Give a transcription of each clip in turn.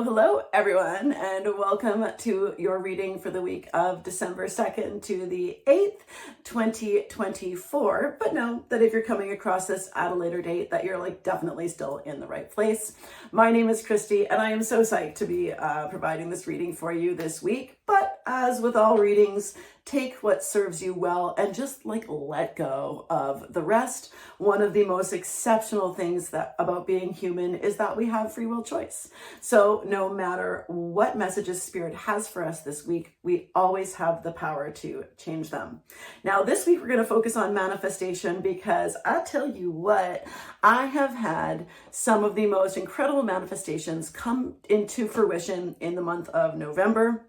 Hello, everyone, and welcome to your reading for the week of December 2nd to the 8th, 2024. But know that if you're coming across this at a later date, that you're definitely still in the right place. My name is Christy, and I am so psyched to be providing this reading for you this week. But as with all readings, take what serves you well and just let go of the rest. One of the most exceptional things about being human is that we have free will choice. So no matter what messages Spirit has for us this week, we always have the power to change them. Now, this week we're going to focus on manifestation because I tell you what, I have had some of the most incredible manifestations come into fruition in the month of November.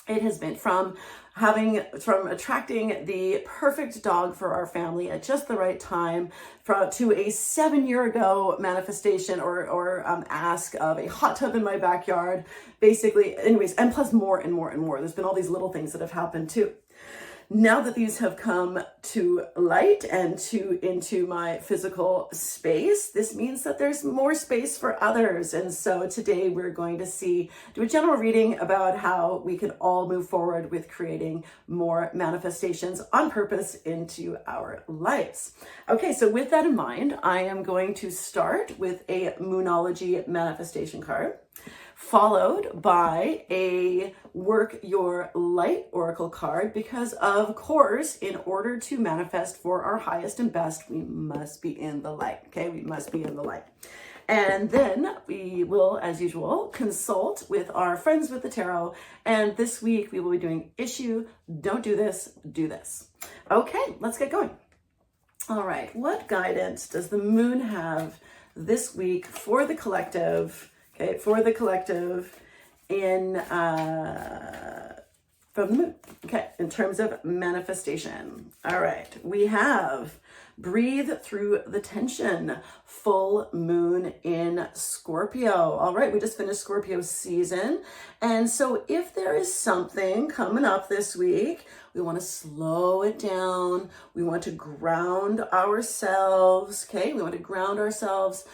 It has been from attracting the perfect dog for our family at just the right time, to a 7-year ago manifestation or ask of a hot tub in my backyard, basically. Anyways, and plus more and more and more. There's been all these little things that have happened too. Now that these have come to light and into my physical space, this means that there's more space for others. And so today we're going to do a general reading about how we can all move forward with creating more manifestations on purpose into our lives. Okay, so with that in mind, I am going to start with a Moonology manifestation card, followed by a Work Your Light Oracle card, because of course, in order to manifest for our highest and best, we must be in the light, okay? We must be in the light. And then we will, as usual, consult with our friends with the tarot. And this week we will be doing issue, don't do this, do this. Okay, let's get going. All right, what guidance does the moon have this week for the collective? Okay, for the collective from the moon. Okay, in terms of manifestation. All right, we have breathe through the tension, full moon in Scorpio. All right, we just finished Scorpio season. And so if there is something coming up this week, we want to slow it down. We want to ground ourselves, okay? We want to ground ourselves.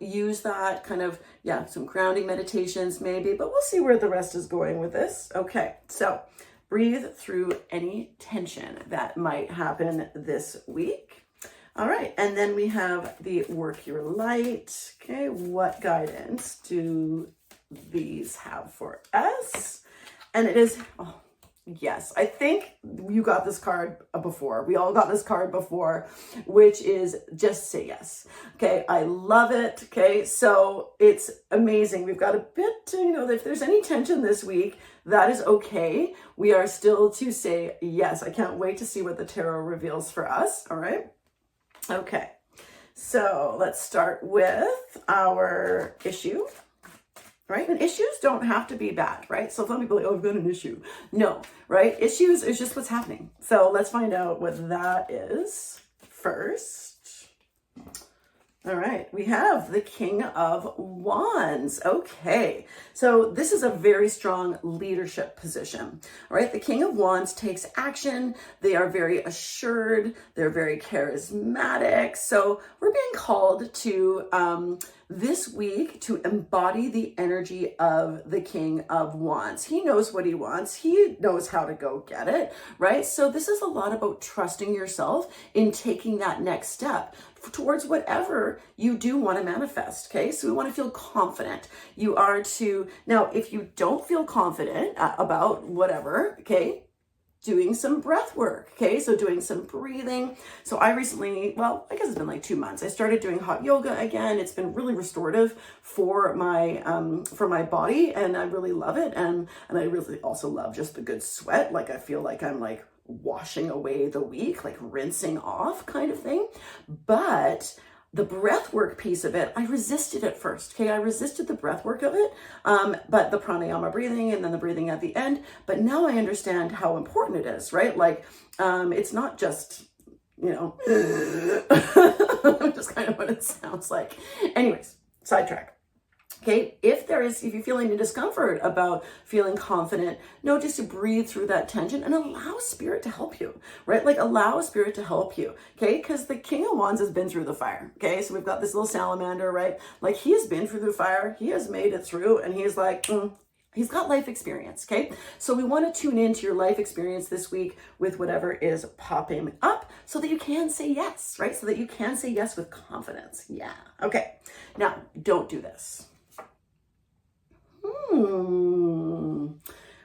Use that kind of, some grounding meditations maybe, but we'll see where the rest is going with this. Okay, so breathe through any tension that might happen this week. All right, and then we have the Work Your Light. Okay, what guidance do these have for us? And it is, yes, I think you got this card before. We all got this card before, which is just say yes. Okay, I love it. Okay, so it's amazing. We've got a bit to, if there's any tension this week, that is okay. We are still to say yes. I can't wait to see what the tarot reveals for us. All right. Okay, so let's start with our issue. Right? And issues don't have to be bad, right? So some people are like, I've got an issue. No, right? Issues is just what's happening. So let's find out what that is first. All right, we have the King of Wands. Okay, so this is a very strong leadership position. All right, the King of Wands takes action. They are very assured. They're very charismatic. So we're being called to this week to embody the energy of the King of Wands. He knows what he wants. He knows how to go get it, right? So this is a lot about trusting yourself in taking that next step towards whatever you do want to manifest, okay? So we want to feel confident. You are to, now, if you don't feel confident about whatever, okay, doing some breath work, okay? So doing some breathing. So I recently, I guess it's been 2 months, I started doing hot yoga again. It's been really restorative for my body, and I really love it. And I really also love just the good sweat. I feel like I'm washing away the week, rinsing off kind of thing. But the breath work piece of it, I resisted at first. Okay, I resisted the breath work of it, but the pranayama breathing and then the breathing at the end. But now I understand how important it is, right? It's not just, just kind of what it sounds like. Anyways, sidetrack. Okay, if you're feeling any discomfort about feeling confident, know just to breathe through that tension and allow spirit to help you, right? Like allow spirit to help you, okay? Because the King of Wands has been through the fire, okay? So we've got this little salamander, right? Like he has been through the fire, he has made it through, and he's like, he's got life experience, okay? So we want to tune into your life experience this week with whatever is popping up so that you can say yes, right? So that you can say yes with confidence. Yeah, okay. Now, don't do this.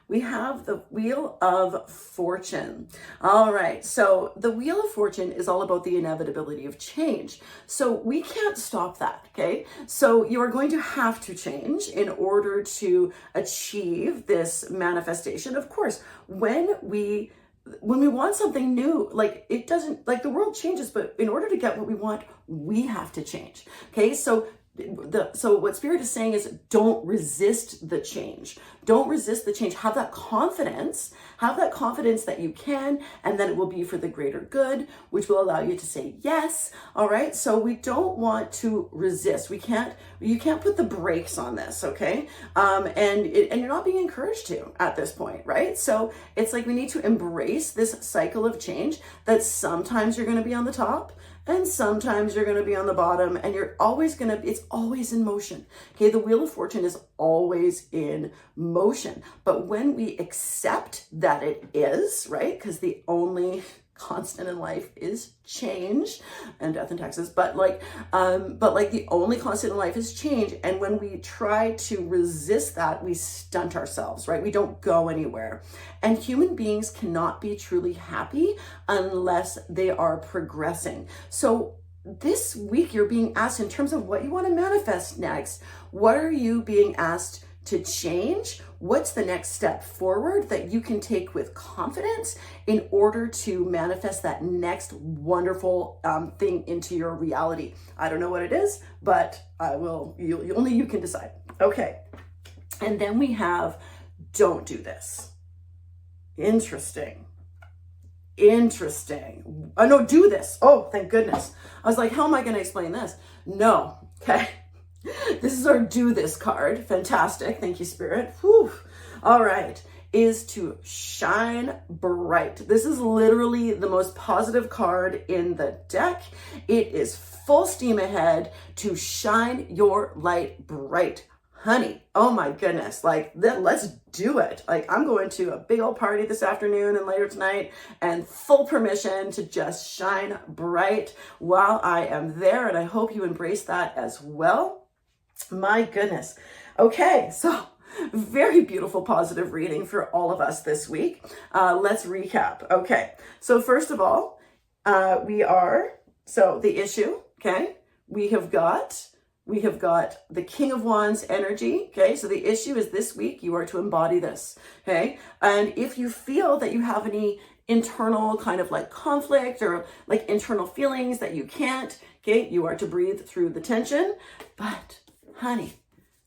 We have the Wheel of Fortune. All right, so the Wheel of Fortune is all about the inevitability of change. So we can't stop that, okay? So you are going to have to change in order to achieve this manifestation. Of course, when we want something new, like it doesn't, like the world changes, but in order to get what we want, we have to change, okay? So what spirit is saying is don't resist the change. Don't resist the change. Have that confidence that you can, and then it will be for the greater good, which will allow you to say yes. All right. So we don't want to resist. You can't put the brakes on this. Okay. And you're not being encouraged to at this point. Right. So it's like we need to embrace this cycle of change that sometimes you're going to be on the top, and sometimes you're going to be on the bottom, and it's always in motion. Okay, the Wheel of Fortune is always in motion. But when we accept that it is, right? Because the only constant in life is change and death and taxes, but the only constant in life is change. And when we try to resist that, we stunt ourselves, right? We don't go anywhere. And human beings cannot be truly happy unless they are progressing. So this week you're being asked, in terms of what you want to manifest next, what are you being asked to change? What's the next step forward that you can take with confidence in order to manifest that next wonderful thing into your reality? I don't know what it is, but only you can decide. Okay. And then we have, don't do this. Interesting. No, do this. Oh, thank goodness. I was like, how am I going to explain this? No. Okay. This is our do this card. Fantastic. Thank you, Spirit. Whew. All right. Is to shine bright. This is literally the most positive card in the deck. It is full steam ahead to shine your light bright. Honey, oh my goodness, let's do it. Like, I'm going to a big old party this afternoon and later tonight, and full permission to just shine bright while I am there. And I hope you embrace that as well. My goodness. Okay, so very beautiful positive reading for all of us this week. Let's recap. Okay, so first of all, the issue, okay, we have got the King of Wands energy, okay? So the issue is this week, you are to embody this, okay? And if you feel that you have any internal kind of like conflict or like internal feelings that you can't, okay, you are to breathe through the tension. But honey,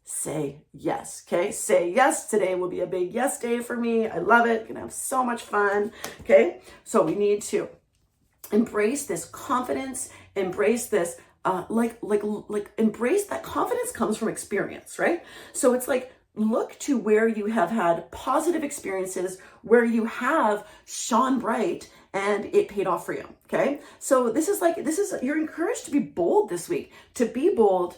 say yes, okay? Say yes. Today will be a big yes day for me. I love it. Gonna have so much fun, okay? So we need to embrace this confidence, embrace this embrace that confidence comes from experience, right? So it's like, look to where you have had positive experiences, where you have shone bright and it paid off for you, okay? So you're encouraged to be bold this week, to be bold.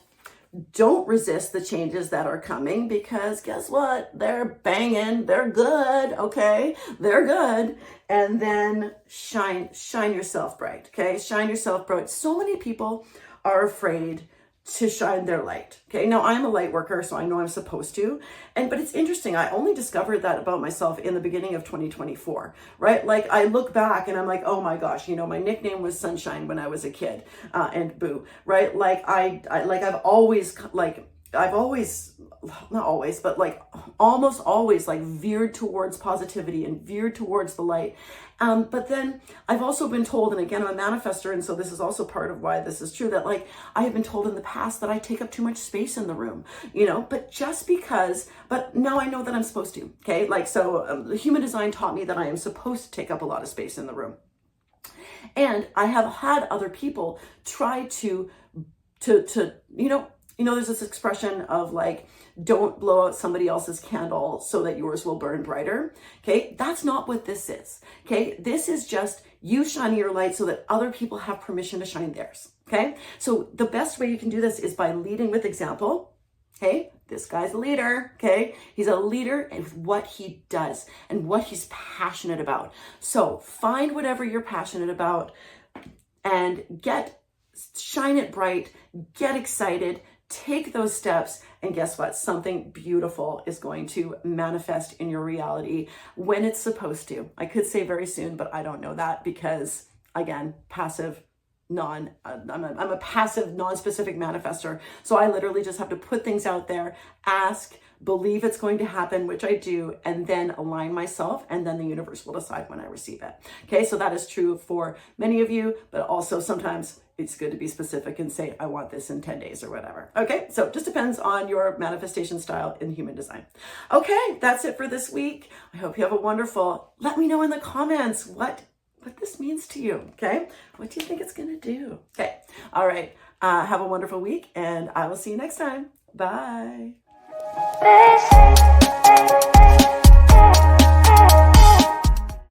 Don't resist the changes that are coming, because guess what? They're banging. They're good. Okay. They're good. And then shine yourself bright. Okay. Shine yourself bright. So many people are afraid to shine their light. Okay. Now I'm a light worker, so I know I'm supposed to. But it's interesting. I only discovered that about myself in the beginning of 2024, right? Like I look back and I'm like, oh my gosh, my nickname was Sunshine when I was a kid, and boo, right? Like I've always not always, but like almost always like veered towards positivity and veered towards the light. But then I've also been told, and again, I'm a manifestor, and so this is also part of why this is true, that like I have been told in the past that I take up too much space in the room, but now I know that I'm supposed to, okay? Like, so human design taught me that I am supposed to take up a lot of space in the room. And I have had other people try to you know, there's this expression of like, don't blow out somebody else's candle so that yours will burn brighter. Okay, that's not what this is. Okay, this is just you shining your light so that other people have permission to shine theirs. Okay, so the best way you can do this is by leading with example. Okay, this guy's a leader. Okay, he's a leader in what he does and what he's passionate about. So find whatever you're passionate about and shine it bright, get excited, take those steps, and guess what? Something beautiful is going to manifest in your reality when it's supposed to. I could say very soon, but I don't know that because, again, I'm a passive, non-specific manifester. So I literally just have to put things out there, ask, believe it's going to happen, which I do, and then align myself, and then the universe will decide when I receive it. Okay, so that is true for many of you, but also sometimes it's good to be specific and say, I want this in 10 days or whatever. Okay, so it just depends on your manifestation style in human design. Okay, that's it for this week. I hope you have a wonderful, let me know in the comments what this means to you, okay? What do you think it's gonna do? Okay, all right, have a wonderful week, and I will see you next time. Bye.